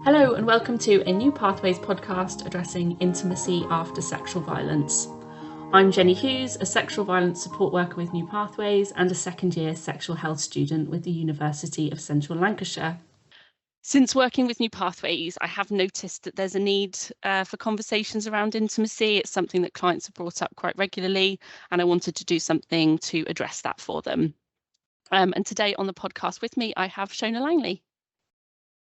Hello and welcome to a New Pathways podcast addressing intimacy after sexual violence. I'm Jenny Hughes, a sexual violence support worker with New Pathways and a second-year sexual health student with the University of Central Lancashire. Since working with New Pathways, I have noticed that there's a need for conversations around intimacy. It's something that clients have brought up quite regularly, and I wanted to do something to address that for them. And today on the podcast with me, I have Shona Langley.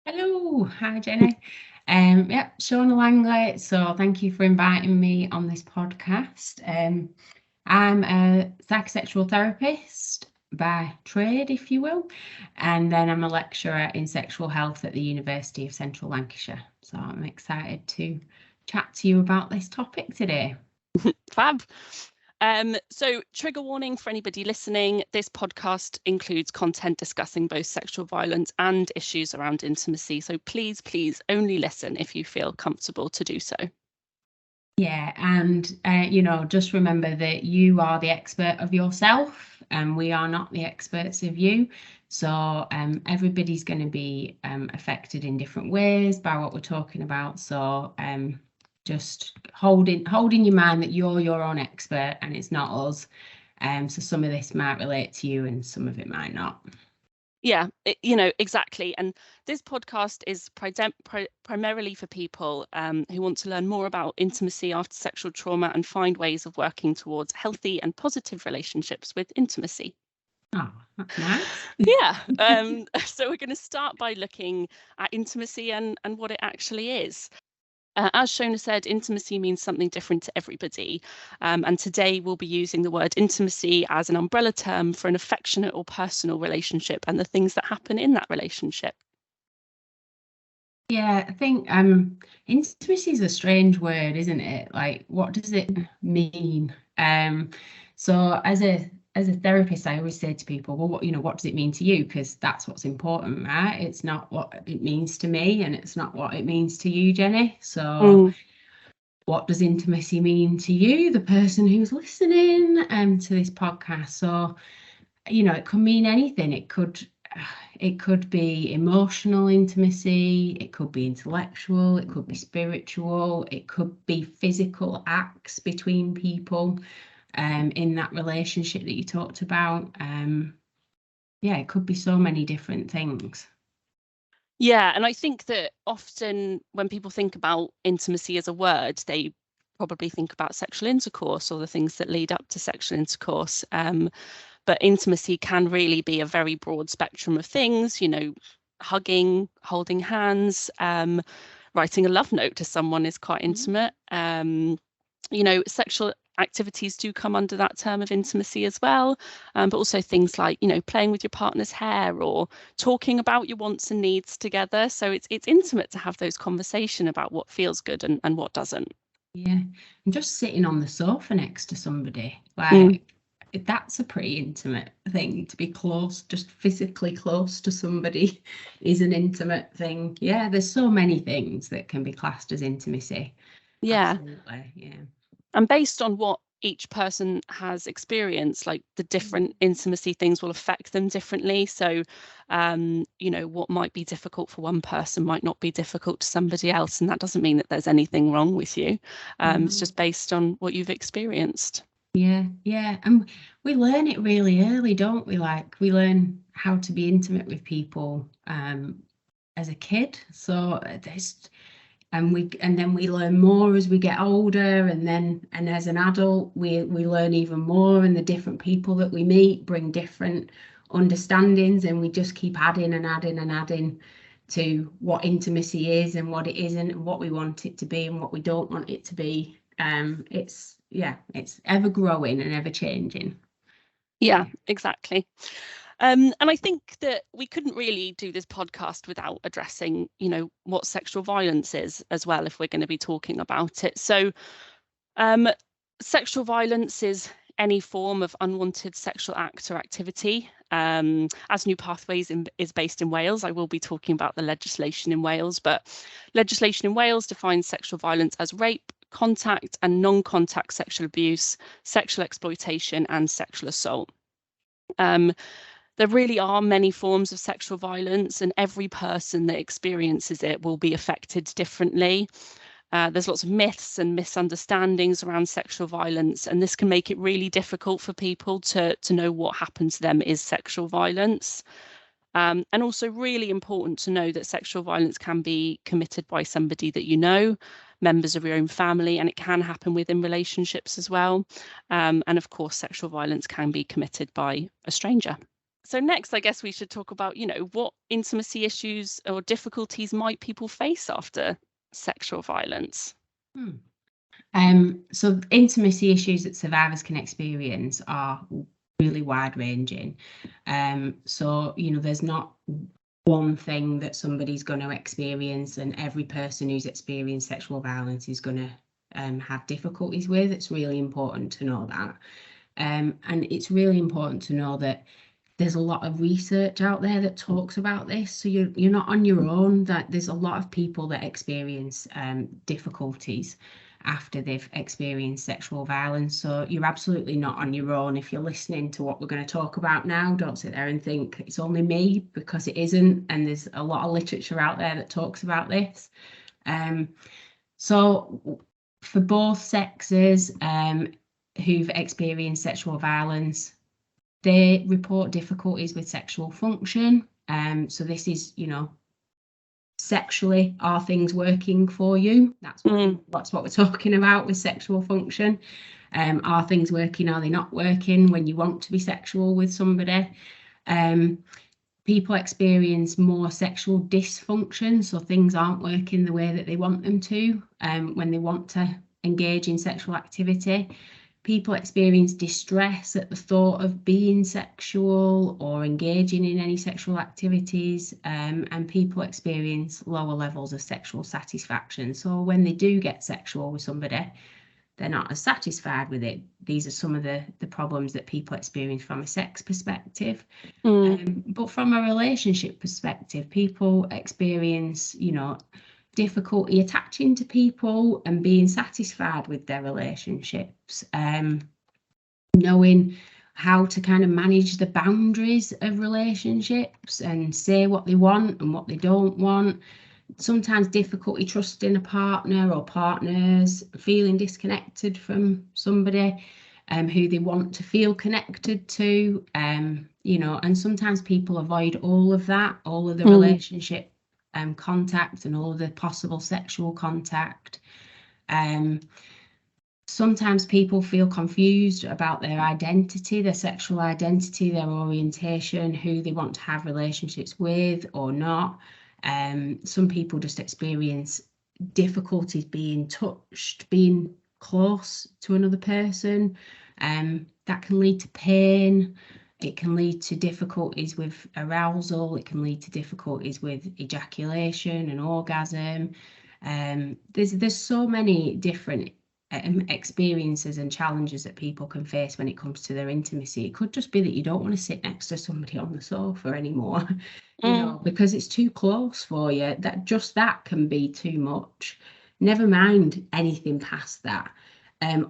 Hello, hi Jenny. Shona Langley. So thank you for inviting me on this podcast. I'm a psychosexual therapist by trade, if you will, and then I'm a lecturer in sexual health at the University of Central Lancashire. So I'm excited to chat to you about this topic today. Fab. So trigger warning for anybody listening, this podcast includes content discussing both sexual violence and issues around intimacy. So please only listen if you feel comfortable to do so. Yeah, and just remember that you are the expert of yourself and we are not the experts of you. So everybody's going to be affected in different ways by what we're talking about. So just holding your mind that you're your own expert and it's not us. So some of this might relate to you and some of it might not. Yeah, exactly. And this podcast is primarily for people who want to learn more about intimacy after sexual trauma and find ways of working towards healthy and positive relationships with intimacy. Oh, that's nice. Yeah. So we're going to start by looking at intimacy and what it actually is. As Shona said, intimacy means something different to everybody. And today we'll be using the word intimacy as an umbrella term for an affectionate or personal relationship and the things that happen in that relationship. Yeah, I think intimacy is a strange word, isn't it? Like, what does it mean? So as a therapist, I always say to people, well, what does it mean to you? Because that's what's important, right? It's not what it means to me, and it's not what it means to you, Jenny. So what does intimacy mean to you, the person who's listening to this podcast? So, it could mean anything. It could be emotional intimacy, it could be intellectual, it could be spiritual, it could be physical acts between people in that relationship that you talked about. It could be so many different things. Yeah, and I think that often when people think about intimacy as a word, they probably think about sexual intercourse or the things that lead up to sexual intercourse. But intimacy can really be a very broad spectrum of things, hugging, holding hands, writing a love note to someone is quite intimate. Sexual activities do come under that term of intimacy as well, but also things like playing with your partner's hair or talking about your wants and needs together. So it's intimate to have those conversations about what feels good and what doesn't. Yeah, and just sitting on the sofa next to somebody, like that's a pretty intimate thing. To be close, just physically close to somebody is an intimate thing. Yeah, there's so many things that can be classed as intimacy. Yeah. Absolutely, yeah. And based on what each person has experienced, like the different intimacy things will affect them differently. So, what might be difficult for one person might not be difficult to somebody else. And that doesn't mean that there's anything wrong with you. It's just based on what you've experienced. Yeah. And we learn it really early, don't we? Like we learn how to be intimate with people as a kid. So and then we learn more as we get older, and as an adult we learn even more, and the different people that we meet bring different understandings, and we just keep adding and adding and adding to what intimacy is and what it isn't, and what we want it to be and what we don't want it to be. It's ever growing and ever changing. Yeah, exactly. And I think that we couldn't really do this podcast without addressing, what sexual violence is as well, if we're going to be talking about it. So sexual violence is any form of unwanted sexual act or activity. As New Pathways is based in Wales, I will be talking about the legislation in Wales, but legislation in Wales defines sexual violence as rape, contact and non-contact sexual abuse, sexual exploitation and sexual assault. there really are many forms of sexual violence, and every person that experiences it will be affected differently. There's lots of myths and misunderstandings around sexual violence, and this can make it really difficult for people to know what happened to them is sexual violence. And also really important to know that sexual violence can be committed by somebody that you know, members of your own family, and it can happen within relationships as well. And of course, sexual violence can be committed by a stranger. So next, I guess we should talk about, what intimacy issues or difficulties might people face after sexual violence? So intimacy issues that survivors can experience are really wide ranging. So, there's not one thing that somebody's going to experience, and every person who's experienced sexual violence is going to have difficulties with. It's really important to know that. And it's really important to know that there's a lot of research out there that talks about this. So you're not on your own, that there's a lot of people that experience difficulties after they've experienced sexual violence. So you're absolutely not on your own. If you're listening to what we're going to talk about now, don't sit there and think it's only me, because it isn't. And there's a lot of literature out there that talks about this. So for both sexes who've experienced sexual violence, they report difficulties with sexual function. So this is, sexually, are things working for you? That's what we're talking about with sexual function. Are things working? Are they not working when you want to be sexual with somebody? People experience more sexual dysfunction, so things aren't working the way that they want them to when they want to engage in sexual activity. People experience distress at the thought of being sexual or engaging in any sexual activities, and people experience lower levels of sexual satisfaction. So when they do get sexual with somebody, they're not as satisfied with it. These are some of the problems that people experience from a sex perspective. But from a relationship perspective, people experience, difficulty attaching to people and being satisfied with their relationships, knowing how to kind of manage the boundaries of relationships and say what they want and what they don't want. Sometimes difficulty trusting a partner or partners, feeling disconnected from somebody who they want to feel connected to, and sometimes people avoid all of that, all of the relationship contact and all of the possible sexual contact. Sometimes people feel confused about their identity, their sexual identity, their orientation, who they want to have relationships with or not. Some people just experience difficulties being touched, being close to another person. That can lead to pain. It can lead to difficulties with arousal. It can lead to difficulties with ejaculation and orgasm. There's so many different experiences and challenges that people can face when it comes to their intimacy. It could just be that you don't want to sit next to somebody on the sofa anymore, because it's too close for you. That can be too much. Never mind anything past that.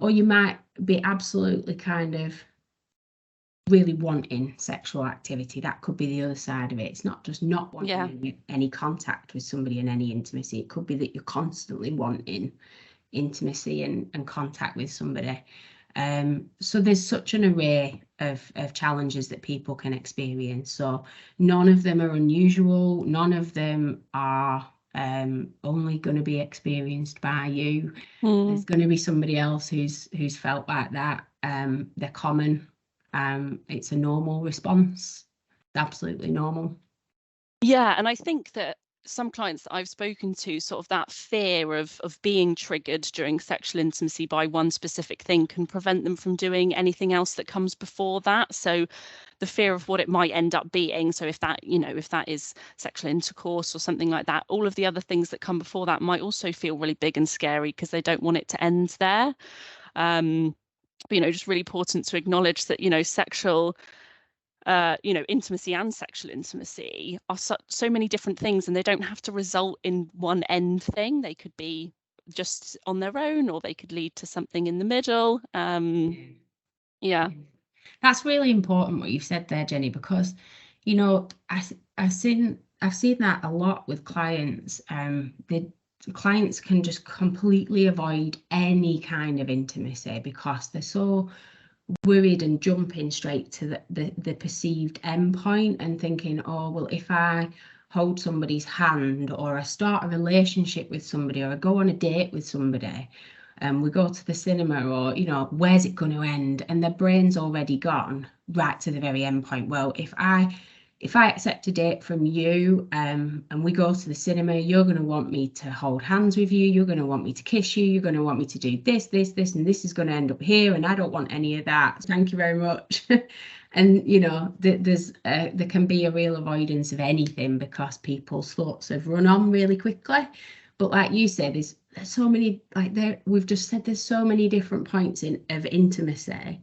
Or you might be absolutely kind of really wanting sexual activity. That could be the other side of it. It's not just not wanting any contact with somebody in any intimacy. It could be that you're constantly wanting intimacy and contact with somebody. So there's such an array of challenges that people can experience. So none of them are unusual. None of them are only going to be experienced by you. There's going to be somebody else who's felt like that. They're common. It's a normal response. It's absolutely normal. Yeah, and I think that some clients that I've spoken to, sort of that fear of being triggered during sexual intimacy by one specific thing can prevent them from doing anything else that comes before that. So the fear of what it might end up being. So if that is sexual intercourse or something like that, all of the other things that come before that might also feel really big and scary because they don't want it to end there. But, just really important to acknowledge that, sexual intimacy and sexual intimacy are so many different things, and they don't have to result in one end thing. They could be just on their own, or they could lead to something in the middle. Yeah. That's really important what you've said there, Jenny, because I've seen that a lot with clients. The clients can just completely avoid any kind of intimacy because they're so worried and jumping straight to the perceived endpoint and thinking, oh, well, if I hold somebody's hand or I start a relationship with somebody or I go on a date with somebody and we go to the cinema or, where's it going to end? And their brain's already gone right to the very end point. Well, if I accept a date from you and we go to the cinema, you're going to want me to hold hands with you. You're going to want me to kiss you. You're going to want me to do this, this, this, and this is going to end up here. And I don't want any of that. Thank you very much. And, there can be a real avoidance of anything because people's thoughts have run on really quickly. But like you said, there's so many, we've just said there's so many different points of intimacy.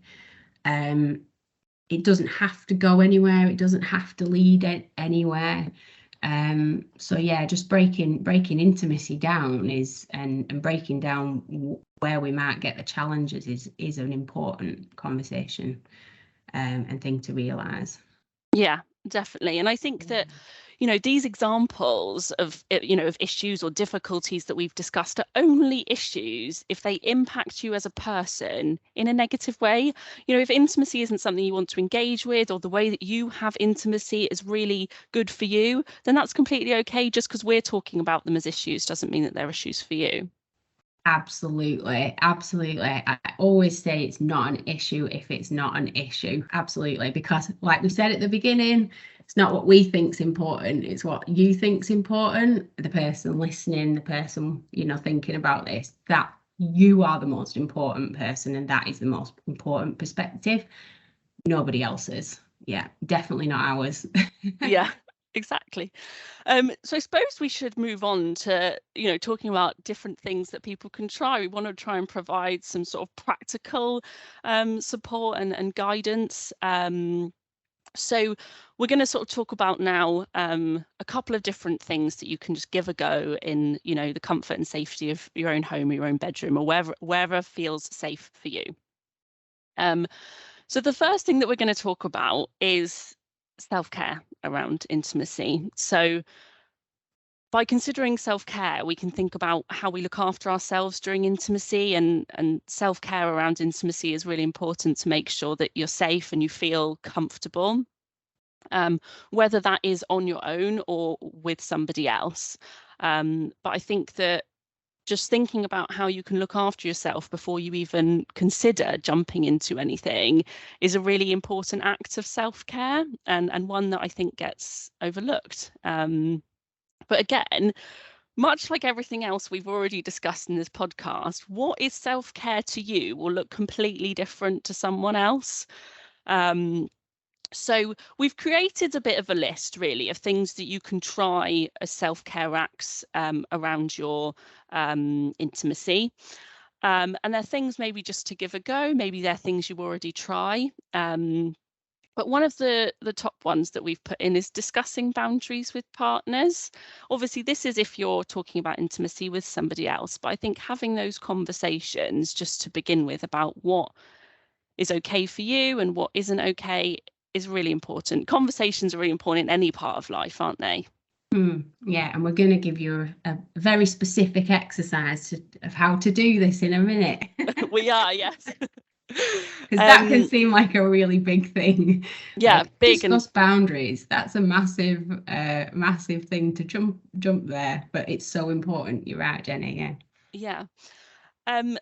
It doesn't have to go anywhere. It doesn't have to lead it anywhere. So yeah, just breaking intimacy down and breaking down where we might get the challenges is an important conversation and thing to realise. Yeah, definitely. And I think that, these examples of, of issues or difficulties that we've discussed are only issues if they impact you as a person in a negative way. If intimacy isn't something you want to engage with, or the way that you have intimacy is really good for you, then that's completely okay. Just because we're talking about them as issues doesn't mean that they're issues for you. Absolutely. I always say it's not an issue if it's not an issue. Absolutely. Because like we said at the beginning, it's not what we think's important, it's what you think's important. The person listening, the person, thinking about this, that you are the most important person and that is the most important perspective. Nobody else's. Yeah, definitely not ours. Yeah. Exactly. So I suppose we should move on to, talking about different things that people can try. We want to try and provide some sort of practical support and guidance. So we're going to sort of talk about now a couple of different things that you can just give a go in, the comfort and safety of your own home, or your own bedroom, or wherever feels safe for you. So the first thing that we're going to talk about is self-care around intimacy. So by considering self-care, we can think about how we look after ourselves during intimacy, and self-care around intimacy is really important to make sure that you're safe and you feel comfortable, whether that is on your own or with somebody else. But I think that just thinking about how you can look after yourself before you even consider jumping into anything is a really important act of self-care, and one that I think gets overlooked. But again, much like everything else we've already discussed in this podcast, what is self-care to you will look completely different to someone else. So we've created a bit of a list, really, of things that you can try as self-care acts around your intimacy. And they're things maybe just to give a go. Maybe they're things you already try. But one of the top ones that we've put in is discussing boundaries with partners. Obviously, this is if you're talking about intimacy with somebody else. But I think having those conversations just to begin with about what is okay for you and what isn't okay is really important. Conversations are really important in any part of life, aren't they? Yeah, and we're going to give you a very specific exercise of how to do this in a minute. We are, yes. Because that can seem like a really big thing. Yeah, big. Discuss boundaries. That's a massive thing to jump there, but it's so important. You're right, Jenny. Yeah. Yeah. And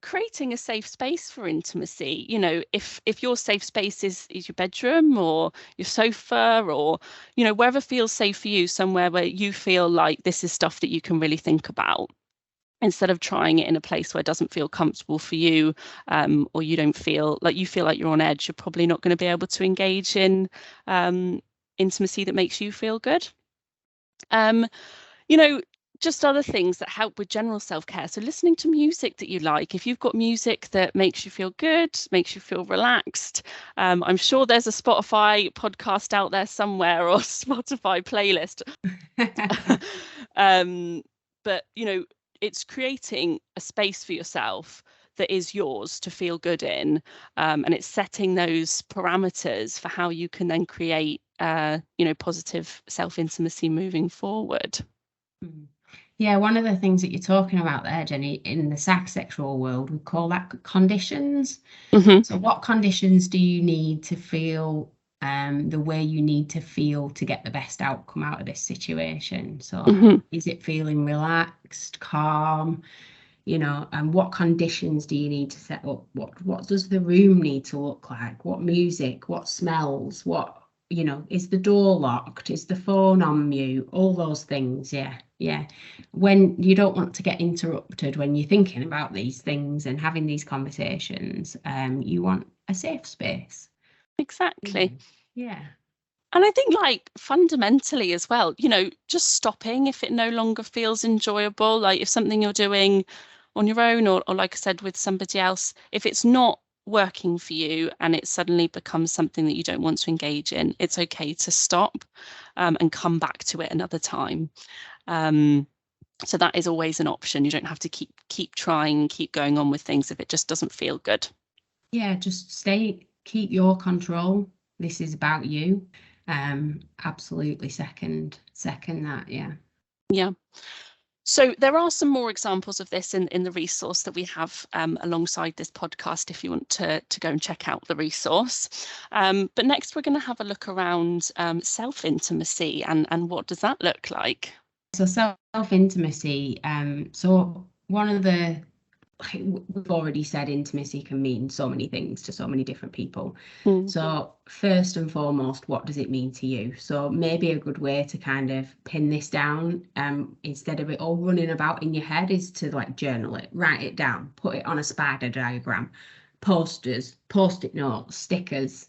creating a safe space for intimacy, if your safe space is your bedroom or your sofa, or wherever feels safe for you, somewhere where you feel like this is stuff that you can really think about, instead of trying it in a place where it doesn't feel comfortable for you, or you don't feel like you're on edge, you're probably not going to be able to engage in intimacy that makes you feel good. Just other things that help with general self-care. So listening to music that you like. If you've got music that makes you feel good, makes you feel relaxed, I'm sure there's a Spotify podcast out there somewhere, or Spotify playlist. But it's creating a space for yourself that is yours to feel good in, and it's setting those parameters for how you can then create positive self-intimacy moving forward. Yeah, one of the things that you're talking about there, Jenny, in the sexual world, we call that conditions. So what conditions do you need to feel the way you need to feel to get the best outcome out of this situation? So is it feeling relaxed, calm, and what conditions do you need to set up? What does the room need to look like? What music, what smells, what, is the door locked? Is the phone on mute? All those things, yeah. When you don't want to get interrupted when you're thinking about these things and having these conversations, you want a safe space. Exactly. Yeah. And I think, like, fundamentally as well, just stopping if it no longer feels enjoyable, like if something you're doing on your own or like I said, with somebody else, if it's not working for you and it suddenly becomes something that you don't want to engage in, it's okay to stop and come back to it another time. So that is always an option. You don't have to keep trying, keep going on with things if it just doesn't feel good. Yeah, just keep your control. This is about you. Absolutely second that, yeah. Yeah. So there are some more examples of this in the resource that we have alongside this podcast if you want to go and check out the resource. But next we're going to have a look around self-intimacy and what does that look like? So self-intimacy, so one of the, we've already said intimacy can mean so many things to so many different people. So first and foremost, what does it mean to you? So maybe a good way to kind of pin this down, instead of it all running about in your head, is to like journal it, write it down, put it on a spider diagram, posters, post-it notes, stickers,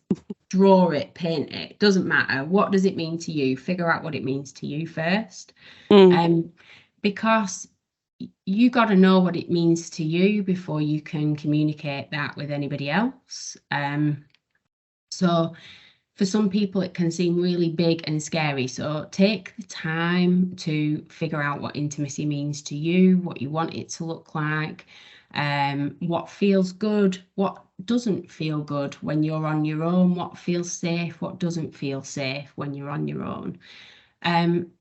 draw it, paint it, doesn't matter. What does it mean to you? Figure out what it means to you first. Because you got to know what it means to you before you can communicate that with anybody else. So for some people it can seem really big and scary, so take the time to figure out what intimacy means to you, what you want it to look like, what feels good, what doesn't feel good when you're on your own, what feels safe, what doesn't feel safe when you're on your own.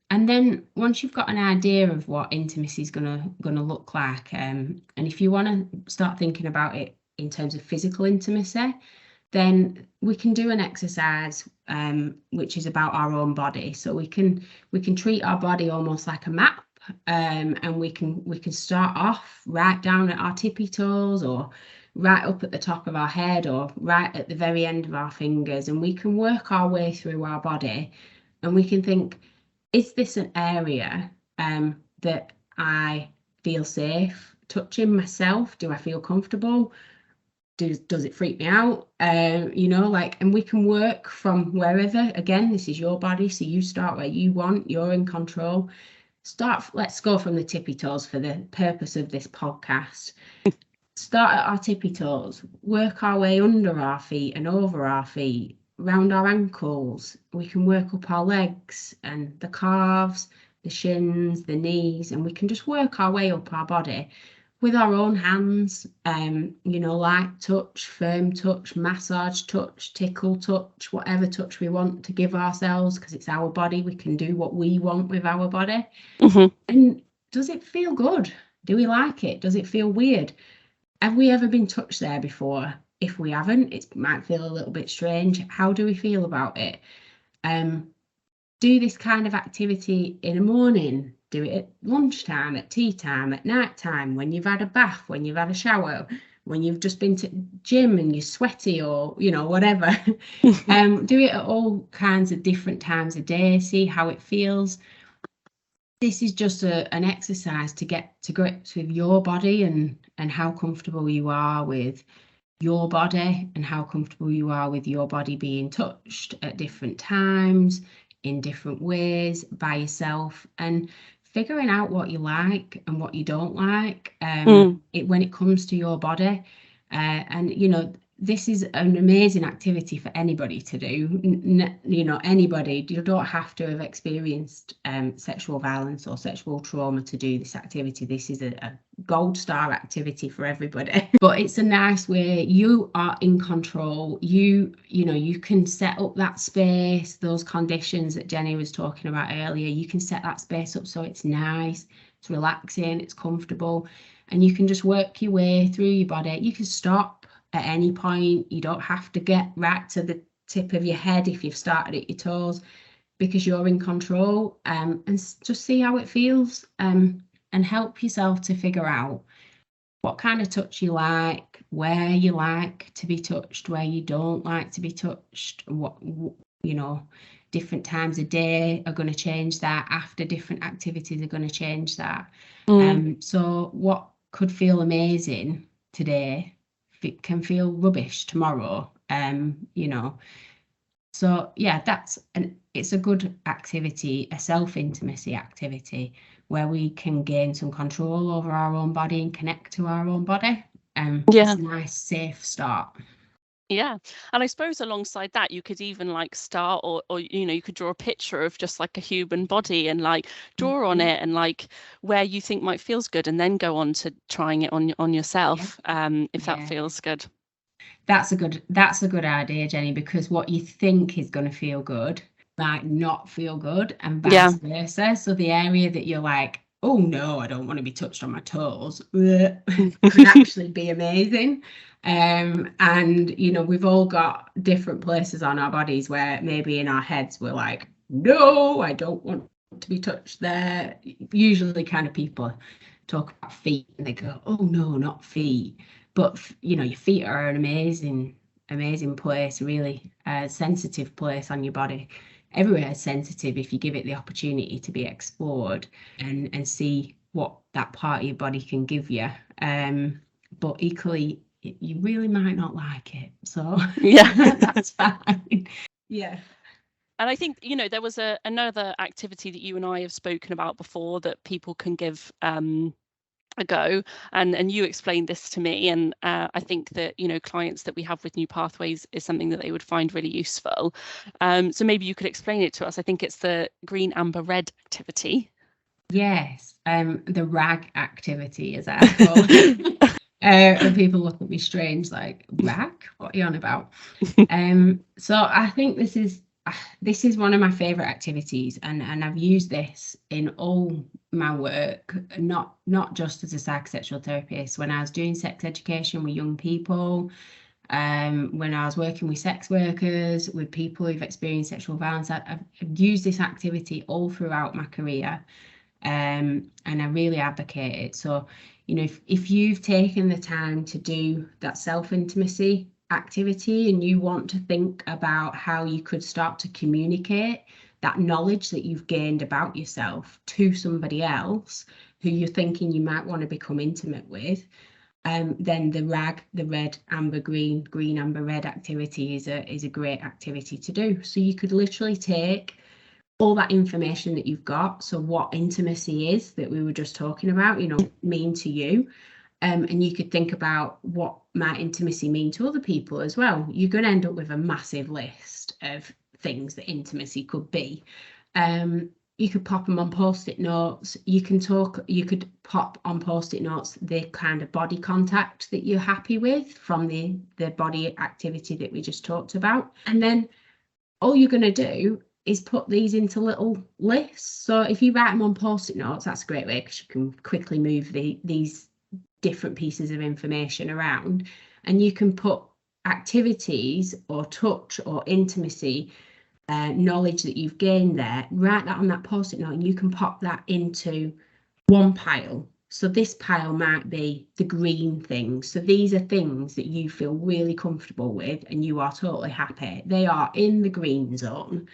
And then once you've got an idea of what intimacy is gonna look like, and if you want to start thinking about it in terms of physical intimacy, then we can do an exercise which is about our own body. So we can treat our body almost like a map, and we can start off right down at our tippy toes, or right up at the top of our head, or right at the very end of our fingers, and we can work our way through our body, and we can think, is this an area that I feel safe touching myself? Do I feel comfortable? Does it freak me out? And we can work from wherever. Again, this is your body, so you start where you want. You're in control. Let's go from the tippy toes for the purpose of this podcast. Start at our tippy toes, work our way under our feet and over our feet, round our ankles. We can work up our legs and the calves, the shins, the knees, and we can just work our way up our body with our own hands, light touch, firm touch, massage touch, tickle touch, whatever touch we want to give ourselves, because it's our body. We can do what we want with our body. And does it feel good? Do we like it? Does it feel weird? Have we ever been touched there before? If we haven't, it might feel a little bit strange. How do we feel about it? Do this kind of activity in the morning. Do it at lunchtime, at tea time, at night time, when you've had a bath, when you've had a shower, when you've just been to gym and you're sweaty, or whatever. Do it at all kinds of different times of day. See how it feels. This is just an exercise to get to grips with your body and how comfortable you are with your body, and how comfortable you are with your body being touched at different times, in different ways, by yourself, and figuring out what you like and what you don't like when it comes to your body. And this is an amazing activity for anybody to do. You know, anybody. You don't have to have experienced sexual violence or sexual trauma to do this activity. This is a gold star activity for everybody. But it's a nice way. You are in control. You know, you can set up that space, those conditions that Jenny was talking about earlier. You can set that space up so it's nice, it's relaxing, it's comfortable, and you can just work your way through your body. You can stop at any point. You don't have to get right to the tip of your head if you've started at your toes, because you're in control, and just see how it feels, and help yourself to figure out what kind of touch you like, where you like to be touched, where you don't like to be touched, what, you know, different times of day are going to change that, after different activities are going to change that. So what could feel amazing today, it can feel rubbish tomorrow, you know. So yeah, it's a good activity, a self-intimacy activity, where we can gain some control over our own body and connect to our own body. It's a nice, safe start. Yeah. And I suppose alongside that, you could even like start or you know, you could draw a picture of just like a human body and like draw on it and like where you think might feels good, and then go on to trying it on yourself, if that feels good. That's a good idea, Jenny, because what you think is going to feel good might not feel good, and vice versa. So the area that you're like, oh no, I don't want to be touched on my toes, could actually be amazing. And you know, we've all got different places on our bodies where maybe in our heads we're like, no, I don't want to be touched there. Usually kind of people talk about feet and they go, oh no, not feet. But you know, your feet are an amazing place, really sensitive place on your body. Everywhere is sensitive if you give it the opportunity to be explored and see what that part of your body can give you. But equally, you really might not like it, so yeah, that's fine. Yeah. And I think, you know, there was another activity that you and I have spoken about before that people can give a go, and you explained this to me, and I think that, you know, clients that we have with New Pathways is something that they would find really useful. So maybe you could explain it to us. I think it's the green, amber, red activity. Yes, the rag activity, as I call it. And people look at me strange, like, rag? What are you on about? So I think this is one of my favorite activities, and I've used this in all my work, not just as a psychosexual therapist. When I was doing sex education with young people, when I was working with sex workers, with people who've experienced sexual violence, I've used this activity all throughout my career, and I really advocate it. So, you know, if you've taken the time to do that self-intimacy activity and you want to think about how you could start to communicate that knowledge that you've gained about yourself to somebody else who you're thinking you might want to become intimate with, then the red, amber, green, amber, red activity is a great activity to do. So you could literally take all that information that you've got, so what intimacy is that we were just talking about, you know, mean to you, and you could think about what might intimacy mean to other people as well. You're going to end up with a massive list of things that intimacy could be. You could pop them on post-it notes. You could pop on post-it notes the kind of body contact that you're happy with from the body activity that we just talked about. And then all you're going to do is put these into little lists. So if you write them on post-it notes, that's a great way, because you can quickly move these different pieces of information around, and you can put activities or touch or intimacy knowledge that you've gained there, write that on that post-it note, and you can pop that into one pile. So this pile might be the green things. So these are things that you feel really comfortable with and you are totally happy. They are in the green zone.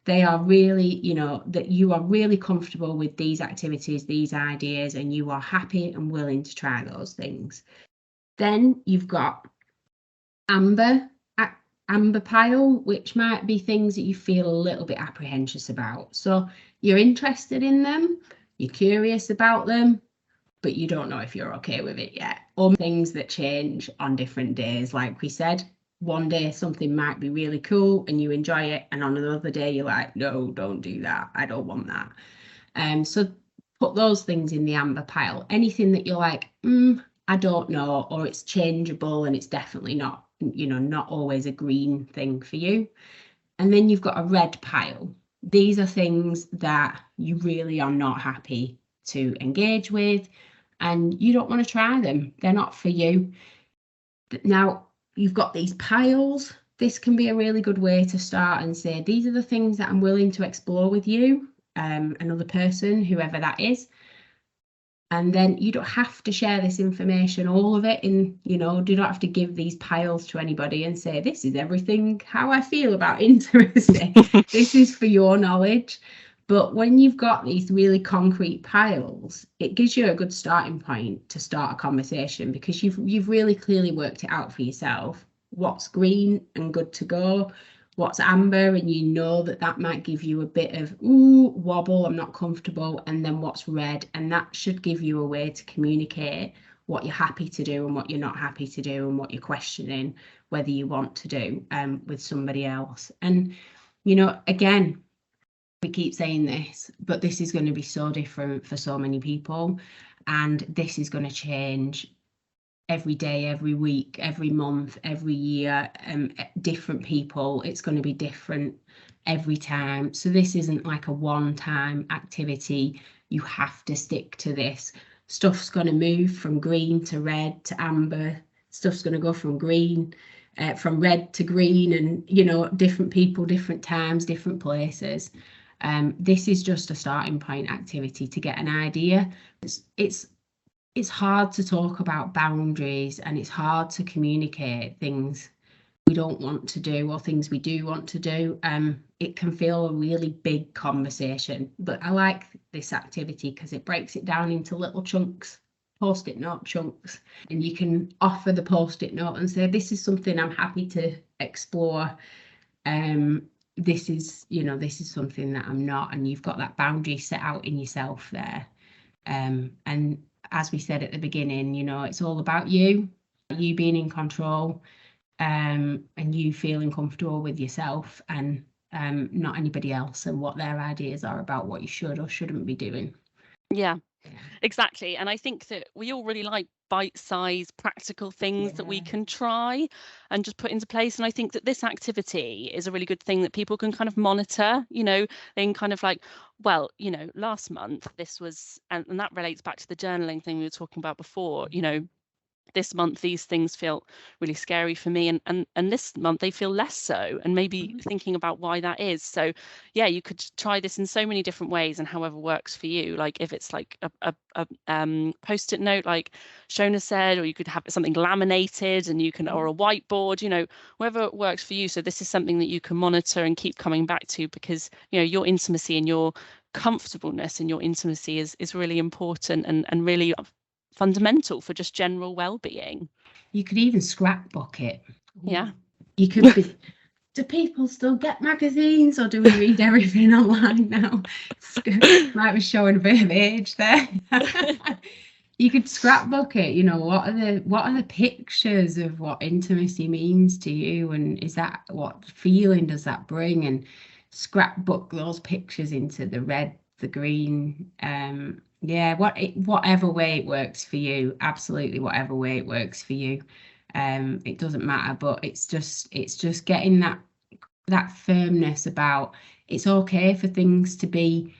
They are really, you know, that you are really comfortable with these activities, these ideas, and you are happy and willing to try those things. Then you've got amber pile, which might be things that you feel a little bit apprehensive about. So you're interested in them, you're curious about them, but you don't know if you're okay with it yet. Or things that change on different days. Like we said, one day something might be really cool and you enjoy it, and on another day you're like, no, don't do that. I don't want that. So put those things in the amber pile. Anything that you're like, I don't know, or it's changeable and it's definitely not, not always a green thing for you. And then you've got a red pile. These are things that you really are not happy to engage with, and you don't want to try them. They're not for you. Now, you've got these piles. This can be a really good way to start and say, these are the things that I'm willing to explore with you, another person, whoever that is. And then you don't have to share this information, all of it do not have to give these piles to anybody and say, this is everything, how I feel about intimacy. This is for your knowledge. But when you've got these really concrete piles, it gives you a good starting point to start a conversation, because you've really clearly worked it out for yourself. What's green and good to go, what's amber, and you know that might give you a bit of wobble, I'm not comfortable, and then what's red, and that should give you a way to communicate what you're happy to do and what you're not happy to do, and what you're questioning whether you want to do with somebody else. And again, we keep saying this, but this is going to be so different for so many people, and this is going to change every day, every week, every month, every year. Different people, it's going to be different every time. So this isn't like a one-time activity. You have to stick to this. Stuff's going to move from green to red to amber. Stuff's going to go from green, from red to green, and different people, different times, different places. This is just a starting point activity to get an idea. It's hard to talk about boundaries, and it's hard to communicate things we don't want to do or things we do want to do. It can feel a really big conversation, but I like this activity because it breaks it down into little chunks, post-it note chunks, and you can offer the post-it note and say, this is something I'm happy to explore. This is something that I'm not, and you've got that boundary set out in yourself there. And as we said at the beginning, it's all about you being in control, and you feeling comfortable with yourself, and not anybody else and what their ideas are about what you should or shouldn't be doing. Yeah, exactly. And I think that we all really like bite-sized practical things that we can try and just put into place. And I think that this activity is a really good thing that people can kind of monitor. They can kind of like, well, last month this was, and that relates back to the journaling thing we were talking about before. This month these things feel really scary for me, and this month they feel less so, and maybe thinking about why that is. So yeah, you could try this in so many different ways, and however works for you. Like if it's like a post-it note like Shona said, or you could have something laminated, and you can, or a whiteboard, whatever works for you. So this is something that you can monitor and keep coming back to, because your intimacy and your comfortableness and your intimacy is really important and really fundamental for just general well-being. You could even scrapbook it. Yeah. You could be, do people still get magazines, or do we read everything online now? Might be showing a bit of age there. You could scrapbook it. What are the pictures of what intimacy means to you, and is that, what feeling does that bring? And scrapbook those pictures into the red, the green, whatever way it works for you. Absolutely, whatever way it works for you. It doesn't matter, but it's just getting that firmness about, it's okay for things to be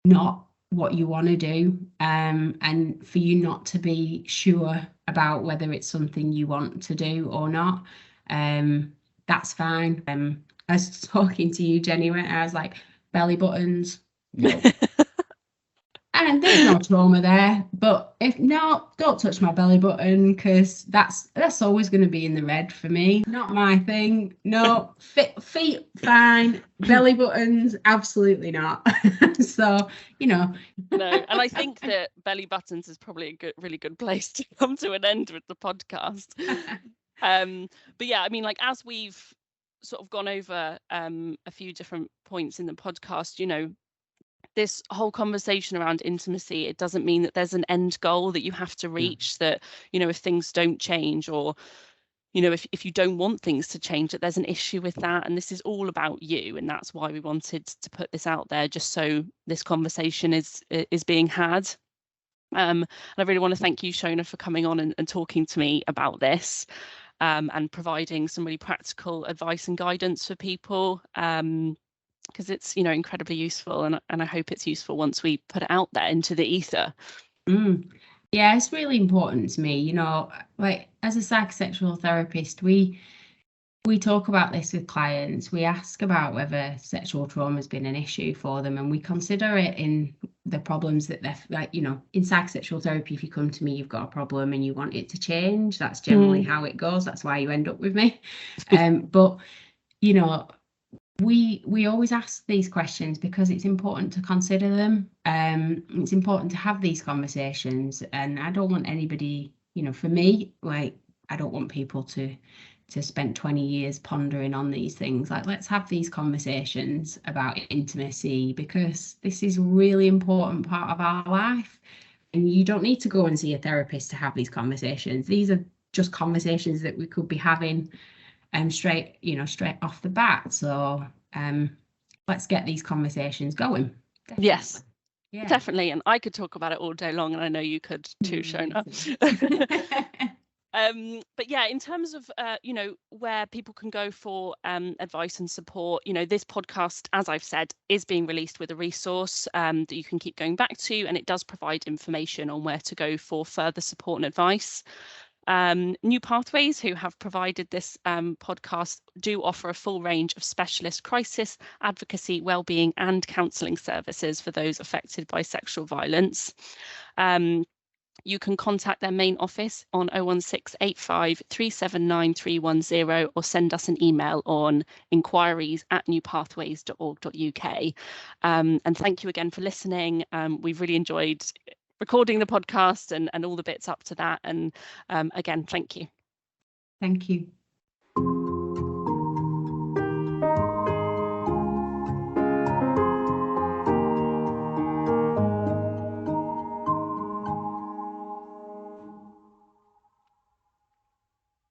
not what you want to do, and for you not to be sure about whether it's something you want to do or not. That's fine. I was talking to you, Jenny, when I was like, belly buttons, no. And there's no trauma there, but if not, don't touch my belly button, because that's always going to be in the red for me. Not my thing. No, feet fine, belly buttons absolutely not. So No, and I think that belly buttons is probably a really good place to come to an end with the podcast. But yeah, I mean, like, as we've sort of gone over a few different points in the podcast, this whole conversation around intimacy, it doesn't mean that there's an end goal that you have to reach, that, you know, if things don't change, or, you know, if you don't want things to change, that there's an issue with that. And this is all about you. And that's why we wanted to put this out there, just so this conversation is being had. And I really want to thank you, Shona, for coming on and talking to me about this, and providing some really practical advice and guidance for people, because it's, you know, incredibly useful, and I hope it's useful once we put it out there into the ether. Yeah, it's really important to me, you know, like as a psychosexual therapist, we talk about this with clients. We ask about whether sexual trauma has been an issue for them, and we consider it in the problems that they're, like, you know, in psychosexual therapy, if you come to me, you've got a problem and you want it to change. That's generally how it goes. That's why you end up with me. But, you know, we always ask these questions because it's important to consider them. It's important to have these conversations, and I don't want anybody, you know, for me, like, I don't want people to spend 20 years pondering on these things. Like, let's have these conversations about intimacy, because this is a really important part of our life, and you don't need to go and see a therapist to have these conversations. These are just conversations that we could be having straight off the bat. So let's get these conversations going. Definitely. Yes, yeah, definitely. And I could talk about it all day long, and I know you could too, Shona. But yeah, in terms of you know, where people can go for advice and support, you know, this podcast, as I've said, is being released with a resource that you can keep going back to, and it does provide information on where to go for further support and advice. New Pathways, who have provided this podcast, do offer a full range of specialist crisis, advocacy, wellbeing and counselling services for those affected by sexual violence. You can contact their main office on 01685 379 310, or send us an email on inquiries@newpathways.org.uk. And thank you again for listening. We've really enjoyed recording the podcast and all the bits up to that. And again, thank you. Thank you.